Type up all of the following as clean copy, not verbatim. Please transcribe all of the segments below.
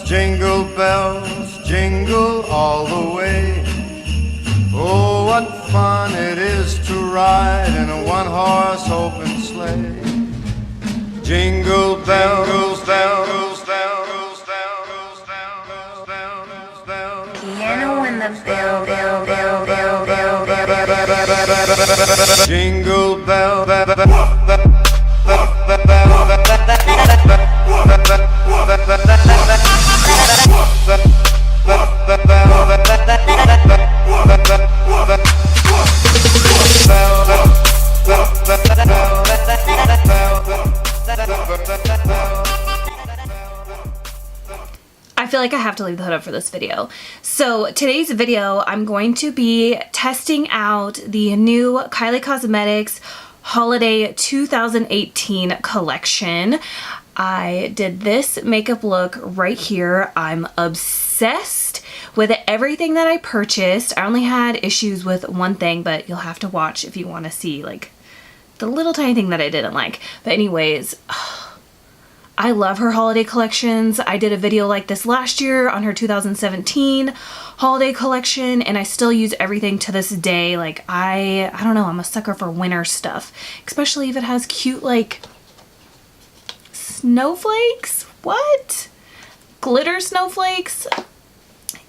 bells, jingle all the way. Oh, what fun it is to ride in a one-horse open sleigh. Jingle bells, bells, bells, bells, bells, bells, bells. Piano in the bell, bell, bell, bell, bell, bell. Jingle bell. I feel like I have to leave the hood up for this video. So today's video, I'm going to be testing out the new Kylie Cosmetics Holiday 2018 collection. I did this makeup look right here. I'm obsessed with everything that I purchased. I only had issues with one thing, but you'll have to watch if you want to see like the little tiny thing that I didn't like. But anyways, I love her holiday collections. I did a video like this last year on her 2017 holiday collection, and I still use everything to this day. Like I don't know, I'm a sucker for winter stuff, especially if it has cute like snowflakes. What? Glitter snowflakes?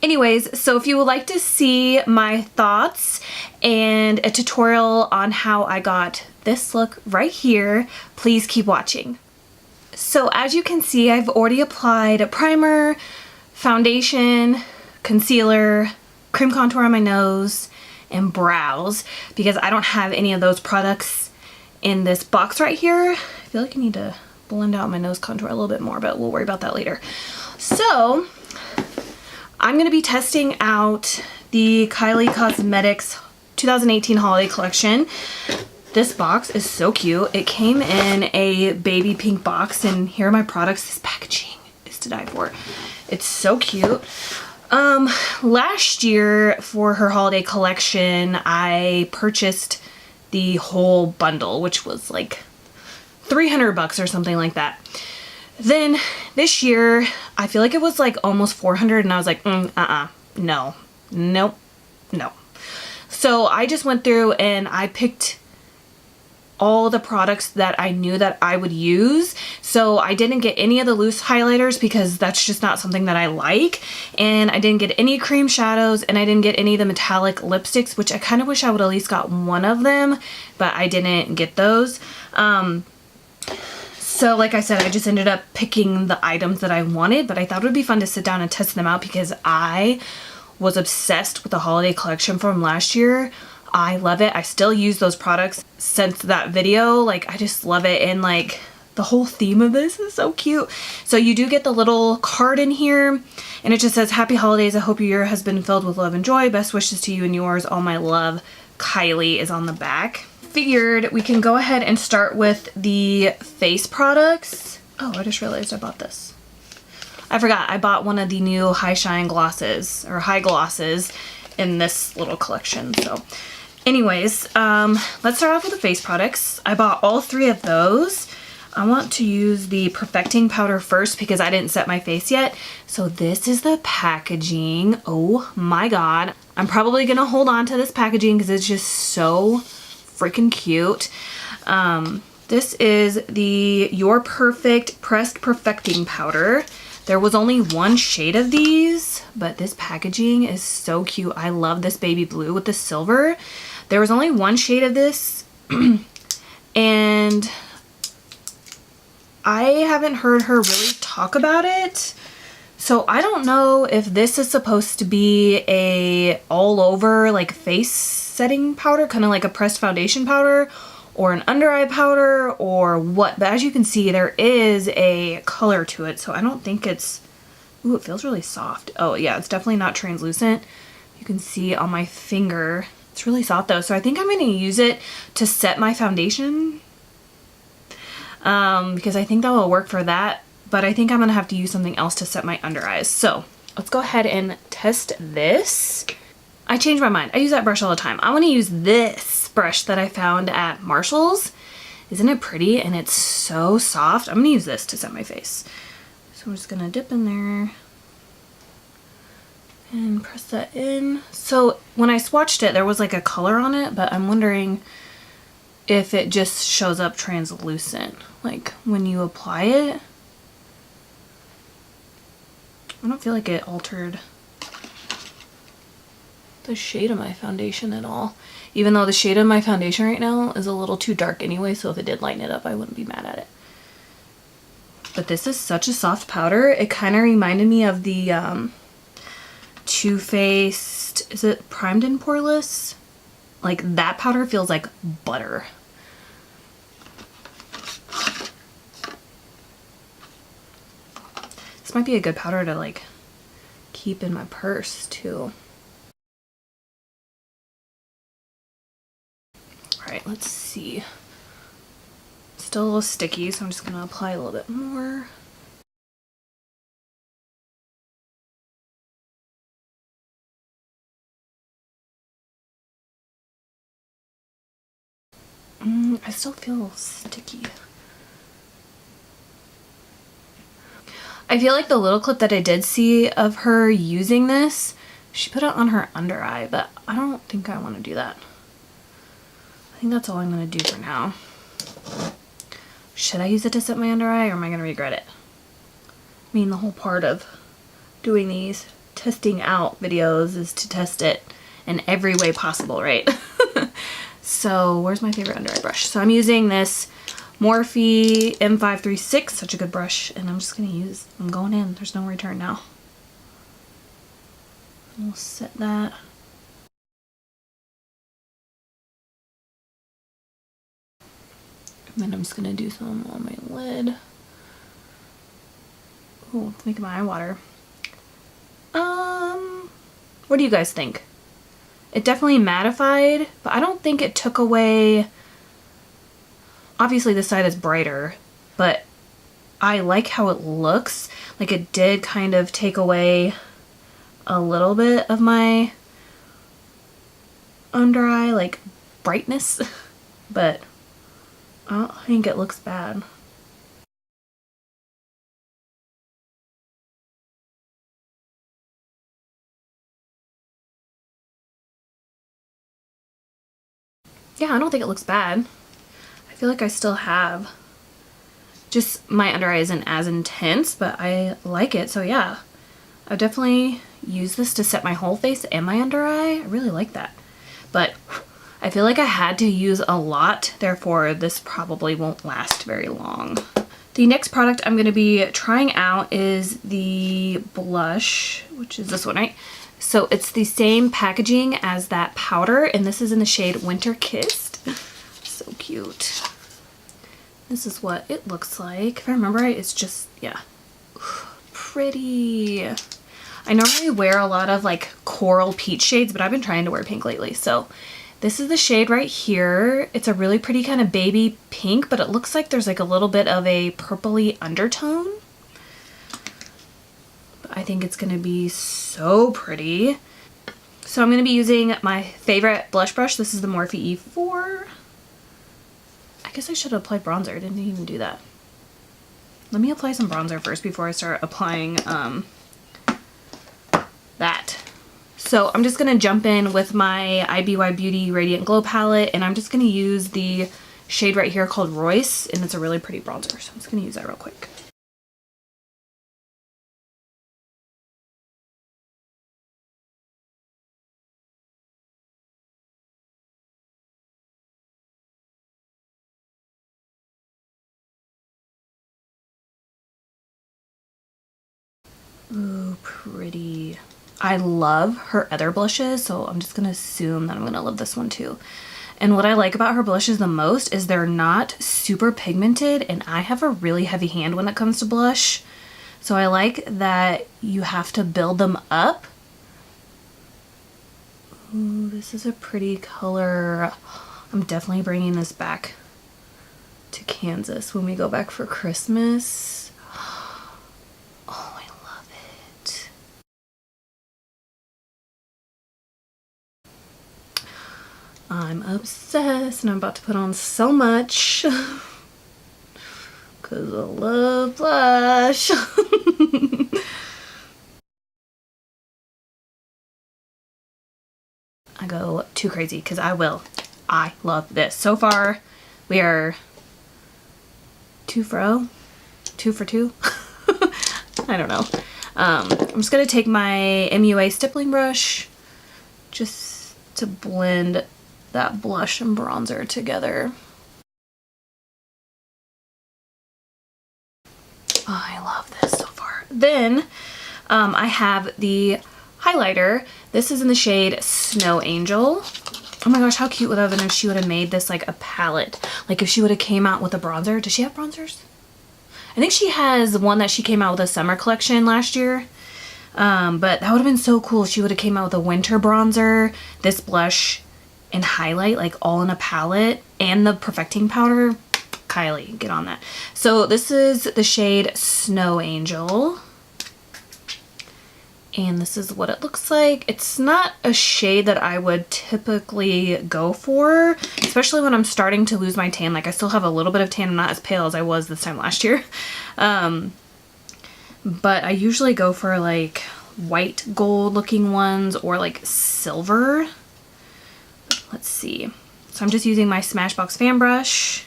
Anyways, so if you would like to see my thoughts and a tutorial on how I got this look right here, please keep watching. So as you can see, I've already applied a primer, foundation, concealer, cream contour on my nose, and brows because I don't have any of those products in this box right here. I feel like I need to blend out my nose contour a little bit more, but we'll worry about that later. So I'm going to be testing out the Kylie Cosmetics 2018 holiday collection. This box is so cute. It came in a baby pink box, and here are my products. This packaging is to die for. It's so cute. Last year for her holiday collection, I purchased the whole bundle, which was like $300 or something like that. Then this year, I feel like it was like almost 400, and I was like, no, nope, no. So I just went through and I picked all the products that I knew that I would use. So I didn't get any of the loose highlighters because that's just not something that I like. And I didn't get any cream shadows, and I didn't get any of the metallic lipsticks, which I kind of wish I would at least got one of them, but I didn't get those. So like I said, I just ended up picking the items that I wanted, but I thought it would be fun to sit down and test them out because I was obsessed with the holiday collection from last year. I love it. I still use those products since that video. Like, I just love it. And like the whole theme of this is so cute. So you do get the little card in here, and it just says, "Happy holidays. I hope your year has been filled with love and joy. Best wishes to you and yours. All my love. Kylie" is on the back. Figured we can go ahead and start with the face products. Oh, I just realized I bought this. I forgot. I bought one of the new High Shine glosses, or high glosses, in this little collection. So anyways, let's start off with the face products. I bought all three of those. I want to use the perfecting powder first because I didn't set my face yet. So this is the packaging. Oh my god. I'm probably gonna hold on to this packaging because it's just so freaking cute. This is the Your Perfect Pressed Perfecting Powder. There was only one shade of these, but this packaging is so cute. I love this baby blue with the silver. There was only one shade of this, and I haven't heard her really talk about it. So I don't know if this is supposed to be a all over like face setting powder, kind of like a pressed foundation powder, or an under eye powder, or what. But as you can see, there is a color to it, so I don't think it's... Ooh, it feels really soft. Oh yeah, it's definitely not translucent. You can see on my finger, it's really soft though. So I think I'm going to use it to set my foundation, because I think that will work for that. But I think I'm going to have to use something else to set my under eyes. So let's go ahead and test this. I changed my mind. I use that brush all the time. I want to use this brush that I found at Marshall's. Isn't it pretty? And it's so soft. I'm going to use this to set my face. So I'm just going to dip in there. And press that in. So when I swatched it, there was like a color on it, but I'm wondering if it just shows up translucent, like when you apply it. I don't feel like it altered the shade of my foundation at all, even though the shade of my foundation right now is a little too dark anyway, so if it did lighten it up, I wouldn't be mad at it. But this is such a soft powder. It kind of reminded me of the Too Faced, is it Primed and Poreless? Like that powder feels like butter. This might be a good powder to like keep in my purse too. All right, let's see. Still a little sticky, so I'm just gonna apply a little bit more. I still feel sticky. I feel like the little clip that I did see of her using this, she put it on her under eye, but I don't think I want to do that. I think that's all I'm going to do for now. Should I use it to set my under eye, or am I going to regret it? I mean, the whole part of doing these testing out videos is to test it in every way possible, right? So where's my favorite under eye brush? So I'm using this Morphe M536, such a good brush, and I'm just gonna use, I'm going in, there's no return now. We'll set that. And then I'm just gonna do some on my lid. Oh, it's making my eye water. What do you guys think? It definitely mattified, but I don't think it took away. Obviously this side is brighter, but I like how it looks. Like it did kind of take away a little bit of my under eye like brightness, but I don't think it looks bad. Yeah, I don't think it looks bad. I feel like I still have, just my under eye isn't as intense, but I like it. So yeah, I've definitely used this to set my whole face and my under eye. I really like that. But I feel like I had to use a lot, therefore this probably won't last very long. The next product I'm going to be trying out is the blush, which is this one, right? So it's the same packaging as that powder, and this is in the shade Winter Kissed. So cute. This is what it looks like. If I remember right, it's just, yeah, pretty. I normally wear a lot of like coral peach shades, but I've been trying to wear pink lately. So this is the shade right here. It's a really pretty kind of baby pink, but it looks like there's like a little bit of a purpley undertone. I think it's going to be so pretty. So I'm going to be using my favorite blush brush. This is the Morphe E4. I guess I should have applied bronzer. I didn't even do that. Let me apply some bronzer first before I start applying that. So I'm just going to jump in with my IBY Beauty Radiant Glow palette, and I'm just going to use the shade right here called Royce, and it's a really pretty bronzer. So I'm just going to use that real quick. Ooh, pretty. I love her other blushes, so I'm just gonna assume that I'm gonna love this one too. And what I like about her blushes the most is they're not super pigmented, and I have a really heavy hand when it comes to blush. So I like that you have to build them up. Ooh, this is a pretty color. I'm definitely bringing this back to Kansas when we go back for Christmas. Oh, I love it. I'm obsessed, and I'm about to put on so much because I love blush. go too crazy, because I will. I love this. So far, we are 2 for 2. I don't know. I'm just going to take my MUA stippling brush just to blend that blush and bronzer together. Oh, I love this so far. Then I have the highlighter. This is in the shade Snow Angel. Oh my gosh, how cute would that have been if she would have made this like a palette? Like if she would have came out with a bronzer. Does she have bronzers? I think she has one that she came out with a summer collection last year. But that would have been so cool if she would have came out with a winter bronzer, this blush, and highlight like all in a palette, and the perfecting powder. Kylie, get on that. So this is the shade Snow Angel. And this is what it looks like. It's not a shade that I would typically go for, especially when I'm starting to lose my tan. Like I still have a little bit of tan. I'm not as pale as I was this time last year. But I usually go for like white gold looking ones or like silver. Let's see. So I'm just using my Smashbox fan brush.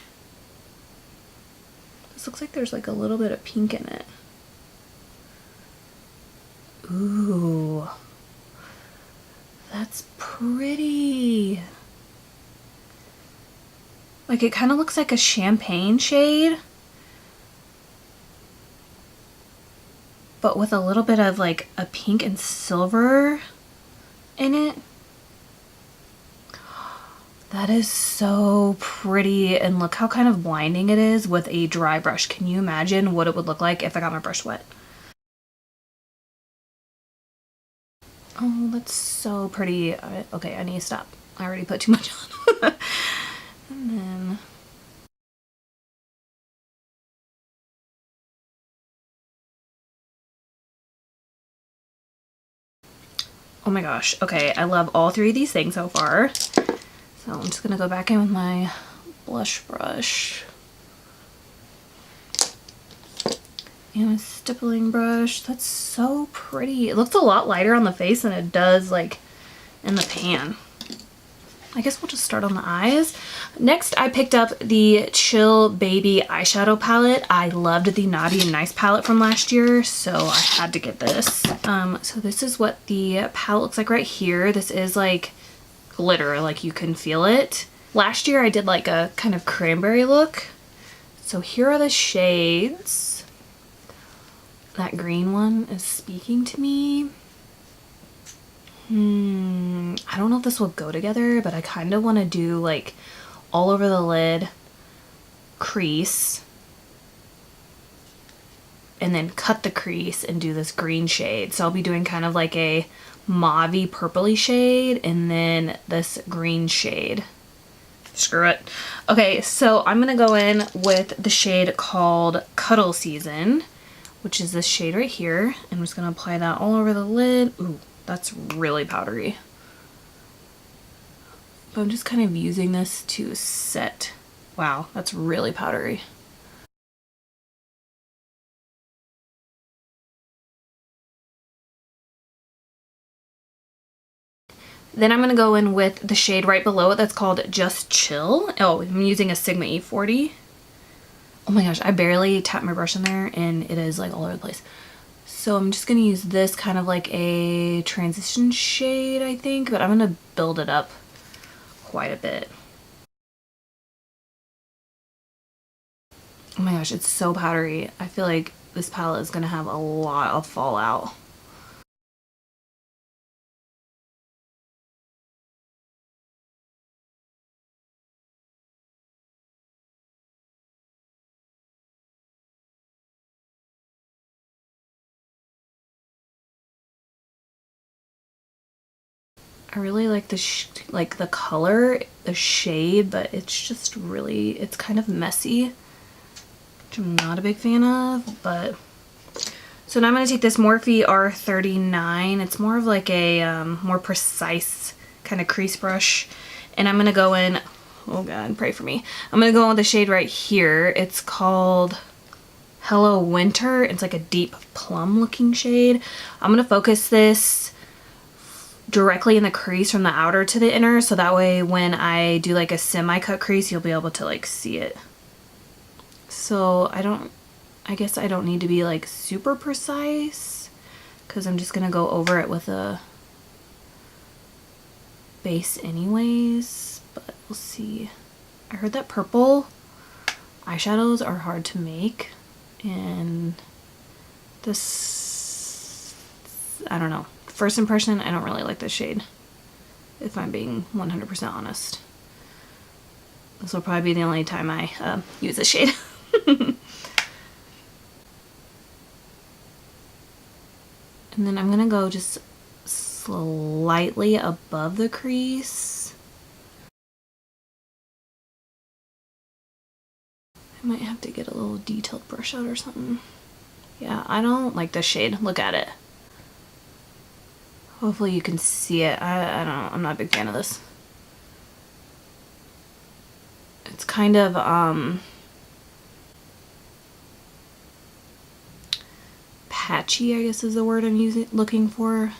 This looks like there's like a little bit of pink in it. Ooh, that's pretty. Like it kind of looks like a champagne shade, but with a little bit of like a pink and silver in it. That is so pretty, and look how kind of blinding it is with a dry brush. Can you imagine what it would look like if I got my brush wet? Oh, that's so pretty. Okay, I need to stop. I already put too much on. And then... oh my gosh. Okay, I love all 3 of these things so far. So I'm just gonna go back in with my blush brush. And a stippling brush. That's so pretty. It looks a lot lighter on the face than it does like in the pan. I guess we'll just start on the eyes. Next, I picked up the Chill Baby eyeshadow palette. I loved the Naughty and Nice palette from last year, so I had to get this. So this is what the palette looks like right here. This is like glitter, like you can feel it. Last year I did like a kind of cranberry look. So here are the shades. That green one is speaking to me. I don't know if this will go together, but I kind of want to do like all over the lid crease and then cut the crease and do this green shade. So I'll be doing kind of like a mauvey purpley shade and then this green shade. Screw it. Okay, so I'm gonna go in with the shade called Cuddle Season, which is this shade right here. I'm just gonna apply that all over the lid. Ooh, that's really powdery. But I'm just kind of using this to set. Wow, that's really powdery. Then I'm gonna go in with the shade right below it that's called Just Chill. Oh, I'm using a Sigma E40. Oh my gosh, I barely tapped my brush in there and it is like all over the place. So I'm just gonna use this kind of like a transition shade, I think, but I'm gonna build it up quite a bit. Oh my gosh, it's so powdery. I feel like this palette is gonna have a lot of fallout. I really like the color, the shade, but it's just really, it's kind of messy, which I'm not a big fan of, but. So now I'm going to take this Morphe R39. It's more of like a more precise kind of crease brush, and I'm going to go in, oh god, pray for me. I'm going to go in with the shade right here. It's called Hello Winter. It's like a deep plum looking shade. I'm going to focus this directly in the crease from the outer to the inner, so that way when I do like a semi-cut crease, you'll be able to like see it. So I guess I don't need to be like super precise because I'm just gonna go over it with a base anyways, but we'll see. I heard that purple eyeshadows are hard to make, and this, I don't know. First impression, I don't really like this shade, if I'm being 100% honest. This will probably be the only time I use this shade. And then I'm gonna go just slightly above the crease. I might have to get a little detailed brush out or something. Yeah, I don't like this shade. Look at it. Hopefully you can see it. I don't know. I'm not a big fan of this. It's kind of patchy, I guess is the word I'm looking for.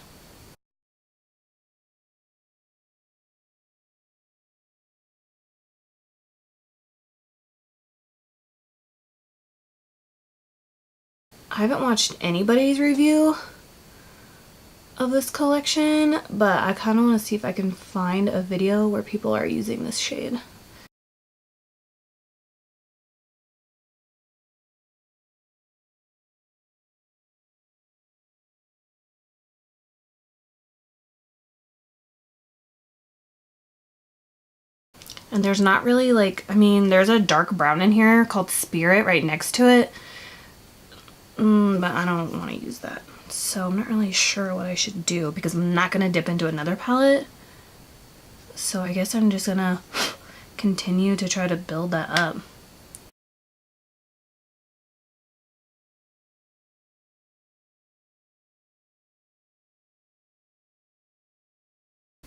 I haven't watched anybody's review of this collection, but I kind of want to see if I can find a video where people are using this shade. And there's not really like, I mean, there's a dark brown in here called Spirit right next to it. But I don't want to use that. So I'm not really sure what I should do because I'm not going to dip into another palette. So I guess I'm just going to continue to try to build that up.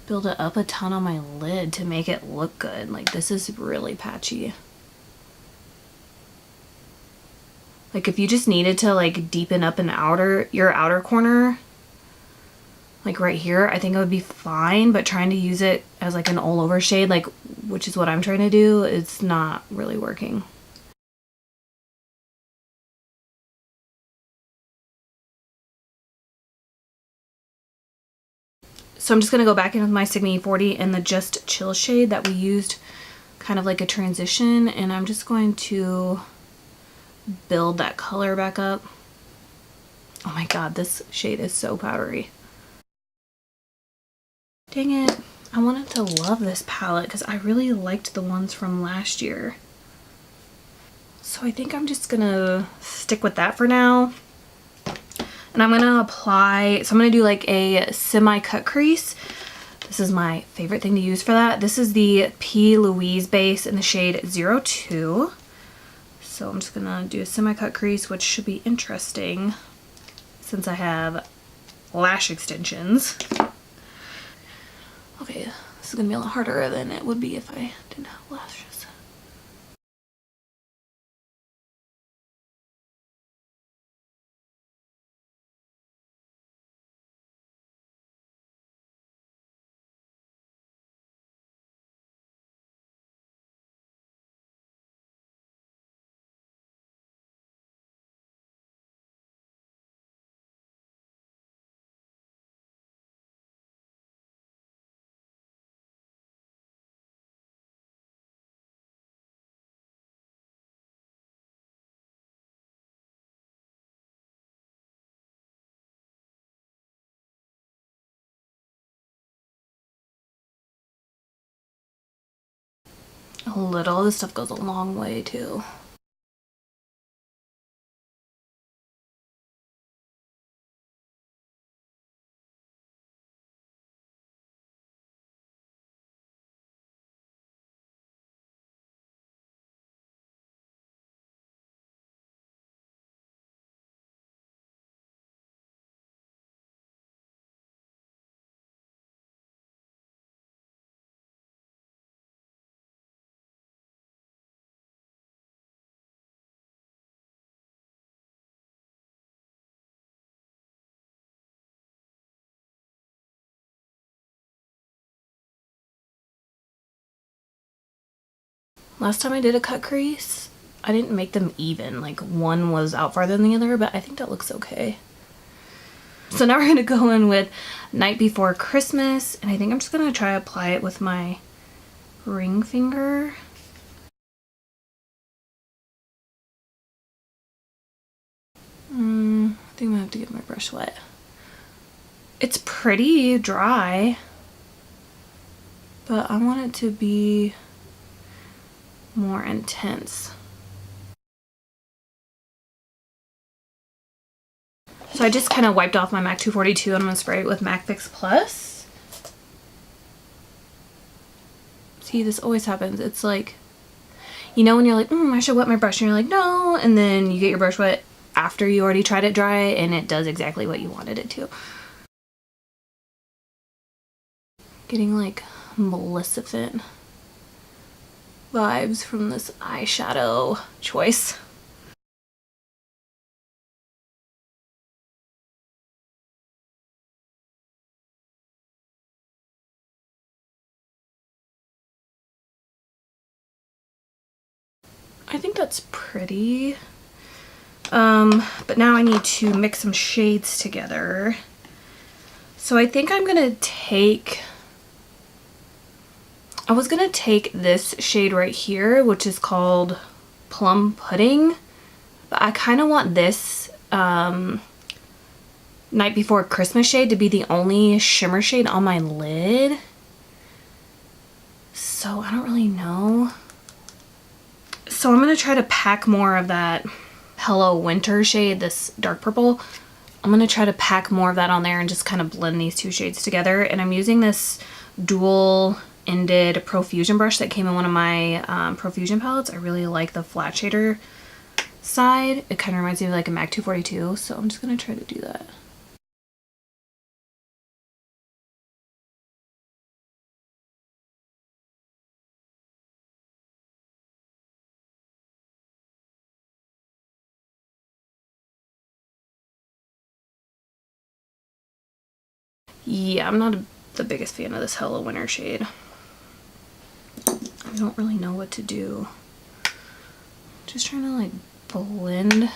Build it up a ton on my lid to make it look good. Like, this is really patchy. Like, if you just needed to like deepen up your outer corner, like right here, I think it would be fine, but trying to use it as like an all over shade, like, which is what I'm trying to do, it's not really working. So I'm just gonna go back in with my Sigma E40 in the Just Chill shade that we used kind of like a transition, and I'm just going to build that color back up. Oh my god, this shade is so powdery. Dang it. I wanted to love this palette because I really liked the ones from last year. So I think I'm just gonna stick with that for now. And I'm gonna apply, so I'm gonna do like a semi-cut crease. This is my favorite thing to use for that. This is the P. Louise base in the shade 02. So I'm just gonna do a semi-cut crease, which should be interesting since I have lash extensions. Okay, this is gonna be a lot harder than it would be if I didn't have lashes. A little, this stuff goes a long way too. Last time I did a cut crease, I didn't make them even. Like one was out farther than the other, but I think that looks okay. So now we're gonna go in with Night Before Christmas, and I think I'm just gonna try to apply it with my ring finger. I think I'm gonna have to get my brush wet. It's pretty dry, but I want it to be more intense. So I just kind of wiped off my MAC 242 and I'm gonna spray it with MAC Fix Plus. See, this always happens. It's like, you know when you're like, I should wet my brush, and you're like, no, and then you get your brush wet after you already tried it dry and it does exactly what you wanted it to. Getting like Maleficent vibes from this eyeshadow choice. I think that's pretty. But now I need to mix some shades together. So I think I'm gonna take, I was gonna take this shade right here, which is called Plum Pudding, but I kind of want this Night Before Christmas shade to be the only shimmer shade on my lid. So I don't really know. So I'm gonna try to pack more of that Hello Winter shade, this dark purple. I'm gonna try to pack more of that on there and just kind of blend these two shades together. And I'm using this dual ended Profusion brush that came in one of my Profusion palettes. I really like the flat shader side. It kind of reminds me of like a MAC 242, so I'm just gonna try to do that. Yeah, I'm not the biggest fan of this Hello Winter shade. I don't really know what to do. Just trying to like blend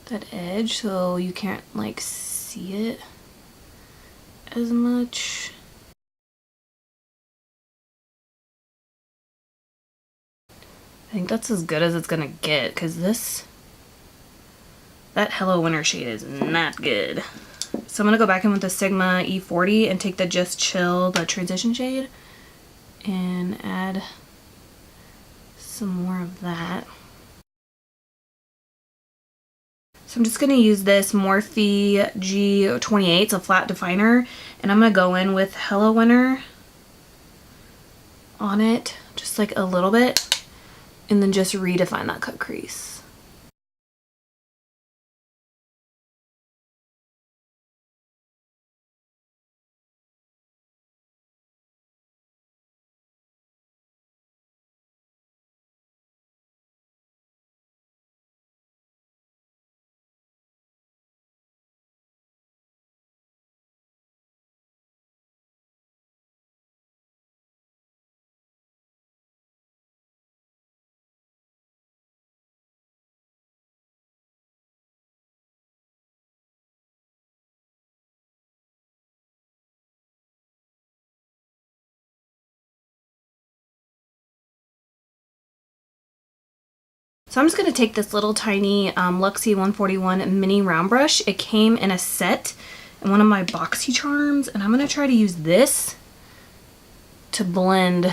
that edge so you can't like see it as much. I think that's as good as it's gonna get, because that Hello Winter shade is not good. So I'm gonna go back in with the Sigma E40 and take the Just Chill, the transition shade, and add some more of that. So I'm just gonna use this Morphe G28, it's a flat definer, and I'm gonna go in with Hello Winter on it, just like a little bit, and then just redefine that cut crease. So I'm just going to take this little tiny Luxie 141 mini round brush. It came in a set in one of my Boxy Charms, and I'm going to try to use this to blend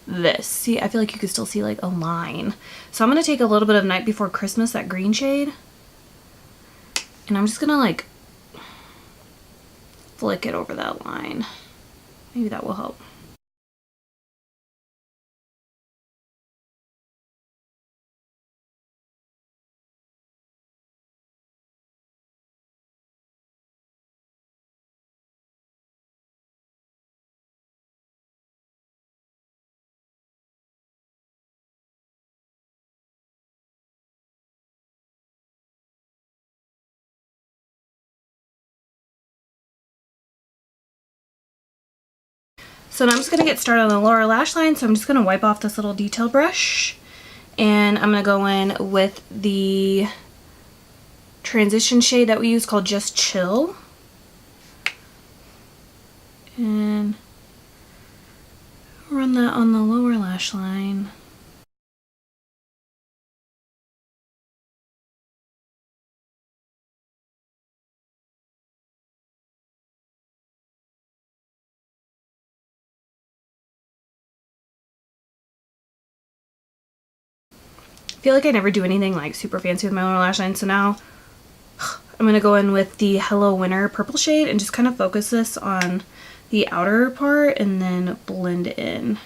this. See, I feel like you can still see like a line. So I'm going to take a little bit of Night Before Christmas, that green shade, and I'm just going to like flick it over that line. Maybe that will help. So So now I'm just going to get started on the lower lash line. So I'm just going to wipe off this little detail brush. And I'm going to go in with the transition shade that we use called Just Chill. And run that on the lower lash line. I feel like I never do anything like super fancy with my lower lash line, so now I'm going to go in with the Hello Winter purple shade and just kind of focus this on the outer part and then blend in.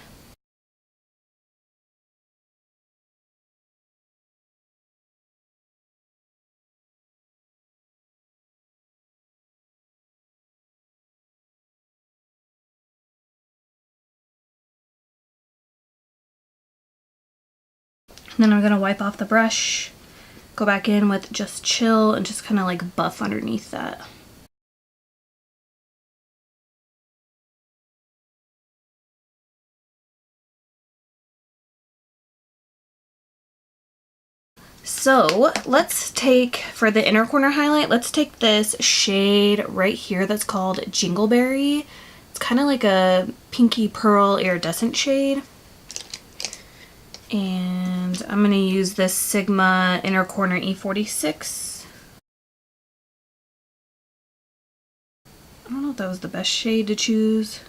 And then I'm going to wipe off the brush, go back in with Just Chill, and just kind of like buff underneath that. So let's take, for the inner corner highlight, let's take this shade right here that's called Jingleberry. It's kind of like a pinky pearl iridescent shade. And I'm going to use this Sigma Inner Corner E46. I don't know if that was the best shade to choose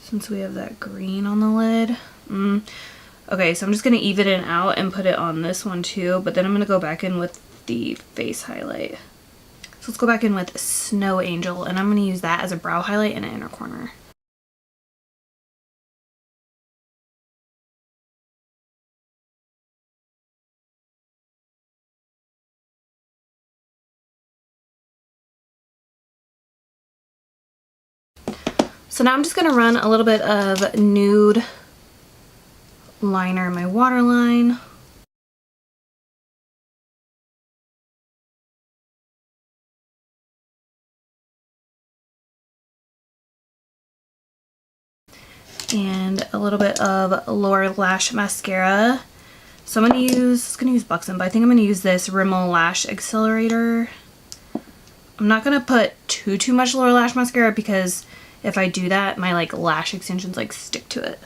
since we have that green on the lid. Okay, so I'm just going to even it out and put it on this one too, but then I'm going to go back in with the face highlight. So let's go back in with Snow Angel, and I'm going to use that as a brow highlight in an inner corner. So now I'm just going to run a little bit of nude liner in my waterline. And a little bit of lower lash mascara. So I'm going to use Buxom, but I think I'm going to use this Rimmel Lash Accelerator. I'm not going to put too much lower lash mascara because if I do that, my like lash extensions like stick to it.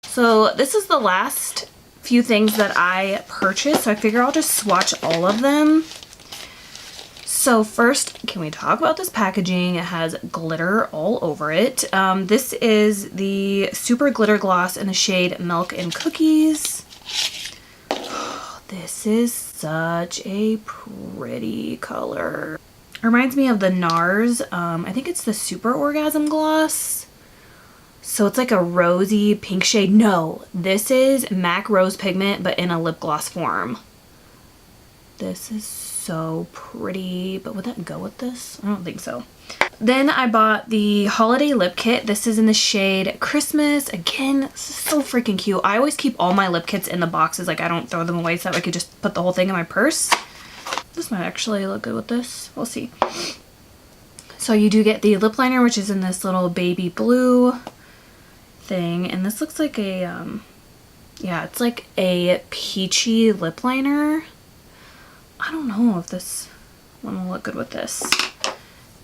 So this is the last few things that I purchased, so I figure I'll just swatch all of them. So first, can we talk about this packaging? It has glitter all over it. This is the Super Glitter Gloss in the shade Milk and Cookies. This is such a pretty color. It reminds me of the NARS. I think it's the Super Orgasm Gloss. So it's like a rosy pink shade. No, this is MAC Rose Pigment, but in a lip gloss form. This is so pretty, but would that go with this? I don't think so. Then I bought the Holiday Lip Kit. This is in the shade Christmas. Again, this is so freaking cute. I always keep all my lip kits in the boxes. Like, I don't throw them away so that I could just put the whole thing in my purse. This might actually look good with this. We'll see. So you do get the lip liner, which is in this little baby blue thing. And this looks like a, yeah, it's like a peachy lip liner. I don't know if this one will look good with this.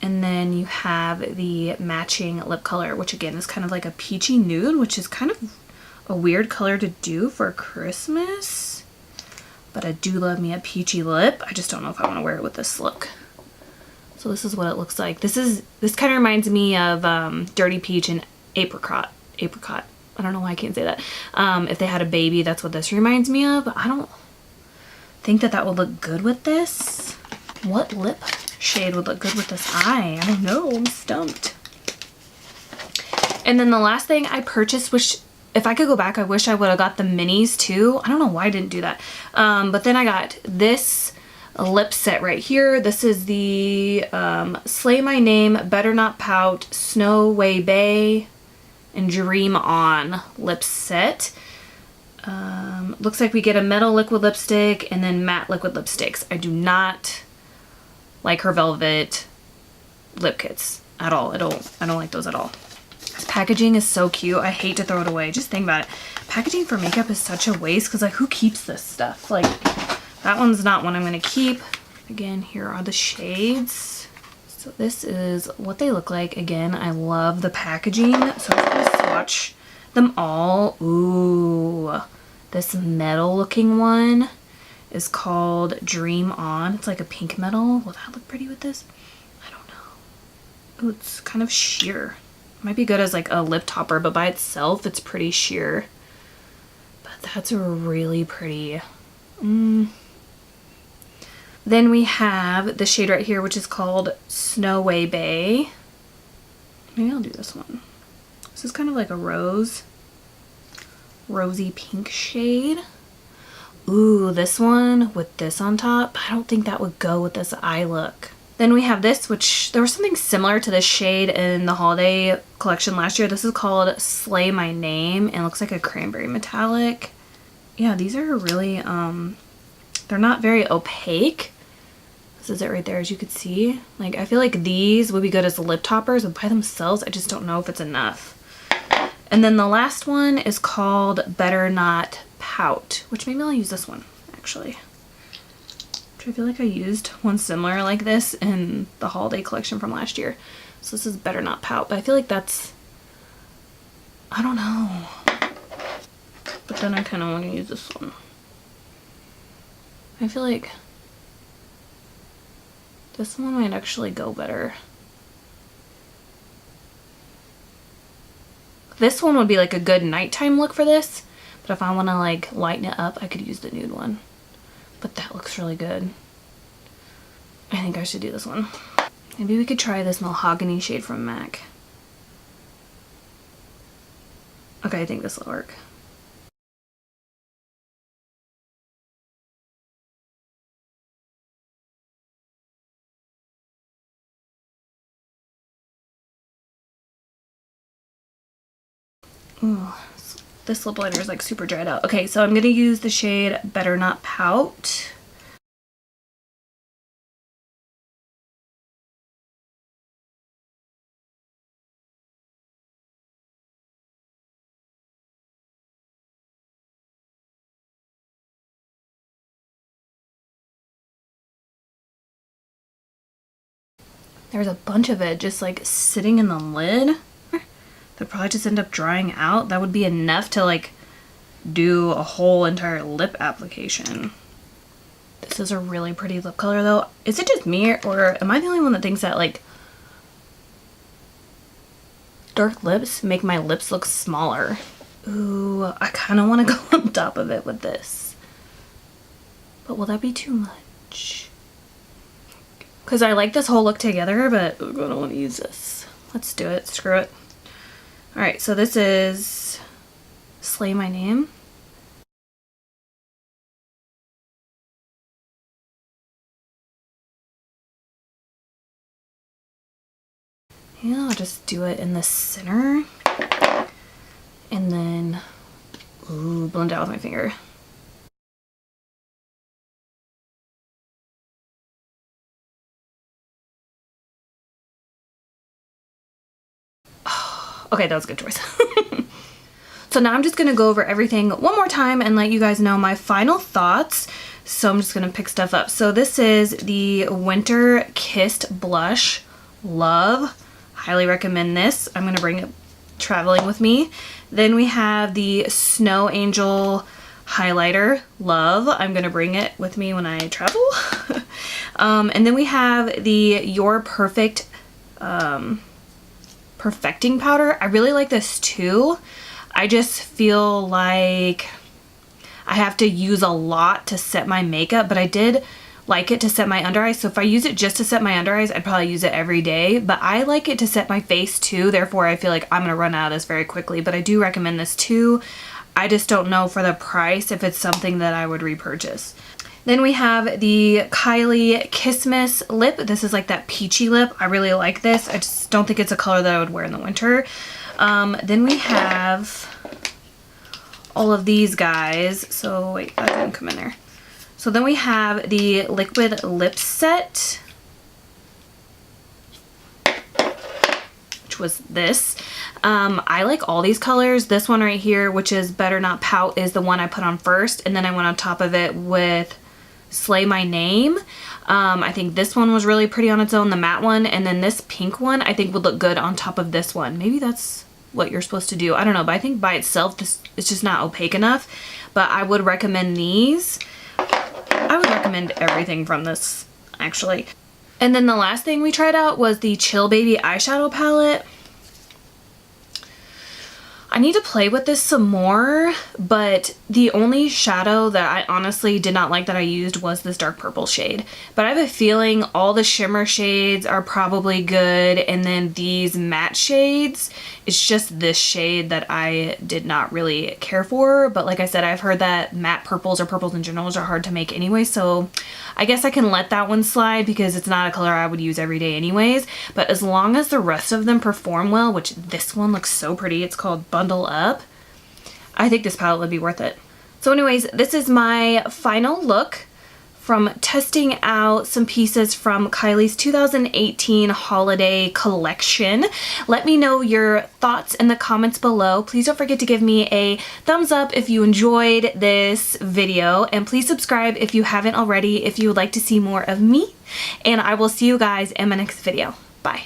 And then you have the matching lip color, which again is kind of like a peachy nude, which is kind of a weird color to do for Christmas. But I do love me a peachy lip. I just don't know if I want to wear it with this look. So this is what it looks like. This kind of reminds me of Dirty Peach and Apricot. I don't know why I can't say that. If they had a baby, that's what this reminds me of. But I don't think that would look good with this. What lip shade would look good with this eye? I don't know. I'm stumped. And then the last thing I purchased, which if I could go back, I wish I would have got the minis too. I don't know why I didn't do that. But then I got this lip set right here. This is the Slay My Name, Better Not Pout, Snow Way Bay, and Dream On lip set. Looks like we get a metal liquid lipstick and then matte liquid lipsticks. I do not like her velvet lip kits at all. I don't like those at all. This packaging is so cute. I hate to throw it away. Just think about it. Packaging for makeup is such a waste because like who keeps this stuff? Like that one's not one I'm going to keep. Again, here are the shades. So this is what they look like. Again, I love the packaging. So I'm going to swatch them all. Ooh, this metal looking one is called Dream On. It's like a pink metal. Will that look pretty with this? I don't know. Ooh, it's kind of sheer. Might be good as like a lip topper, but by itself it's pretty sheer. But that's really pretty. Then we have the shade right here, which is called Snoway Bay. Maybe I'll do this one. This is kind of like a rosy pink shade. Ooh, this one with this on top. I don't think that would go with this eye look. Then we have this, which there was something similar to this shade in the holiday collection last year. This is called Slay My Name and looks like a cranberry metallic. Yeah, these are really, they're not very opaque. This is it right there, as you could see. Like, I feel like these would be good as lip toppers, but by themselves, I just don't know if it's enough. And then the last one is called Better Not Pout, which maybe I'll use this one, actually. I feel like I used one similar like this in the holiday collection from last year. So this is Better Not Pout, but I feel like that's, I don't know. But then I kind of want to use this one. I feel like this one might actually go better. This one would be like a good nighttime look for this, but if I want to like lighten it up, I could use the nude one. But that looks really good. I think I should do this one. Maybe we could try this mahogany shade from MAC. Okay, I think this will work. Ooh, this lip liner is like super dried out. Okay, so I'm gonna use the shade Better Not Pout. There's a bunch of it just like sitting in the lid. They'll probably just end up drying out. That would be enough to like do a whole entire lip application. This is a really pretty lip color though. Is it just me or am I the only one that thinks that like dark lips make my lips look smaller? Ooh, I kind of want to go on top of it with this. But will that be too much? Because I like this whole look together, but I don't want to use this. Let's do it. Screw it. Alright, so this is Slay My Name. Yeah, I'll just do it in the center. And then, ooh, blend out with my finger. Okay, that was a good choice. So now I'm just going to go over everything one more time and let you guys know my final thoughts. So I'm just going to pick stuff up. So this is the Winter Kissed Blush. Love. Highly recommend this. I'm going to bring it traveling with me. Then we have the Snow Angel highlighter. Love. I'm going to bring it with me when I travel. And then we have the Your Perfect perfecting powder. I really like this too. I just feel like I have to use a lot to set my makeup, but I did like it to set my under eyes. So if I use it just to set my under eyes, I'd probably use it every day, but I like it to set my face too. Therefore, I feel like I'm gonna run out of this very quickly, but I do recommend this too. I just don't know for the price if it's something that I would repurchase. Then we have the Kylie Kissmas lip. This is like that peachy lip. I really like this. I just don't think it's a color that I would wear in the winter. Then we have all of these guys. So wait, that didn't come in there. So then we have the liquid lip set, which was this. I like all these colors. This one right here, which is Better Not Pout, is the one I put on first, and then I went on top of it with Slay My Name. I think this one was really pretty on its own, the matte one, and then this pink one I think would look good on top of this one. Maybe that's what you're supposed to do. I don't know, but I think by itself this it's just not opaque enough. But I would recommend these. I would recommend everything from this, actually. And then the last thing we tried out was the Chill Baby eyeshadow palette. I need to play with this some more, but the only shadow that I honestly did not like that I used was this dark purple shade. But I have a feeling all the shimmer shades are probably good, and then these matte shades, it's just this shade that I did not really care for. But like I said, I've heard that matte purples or purples in general are hard to make anyway, so I guess I can let that one slide because it's not a color I would use every day anyways. But as long as the rest of them perform well, which this one looks so pretty, it's called Bundle Up, I think this palette would be worth it. So anyways, this is my final look from testing out some pieces from Kylie's 2018 holiday collection. Let me know your thoughts in the comments below. Please don't forget to give me a thumbs up if you enjoyed this video, and please subscribe if you haven't already if you would like to see more of me, and I will see you guys in my next video. Bye.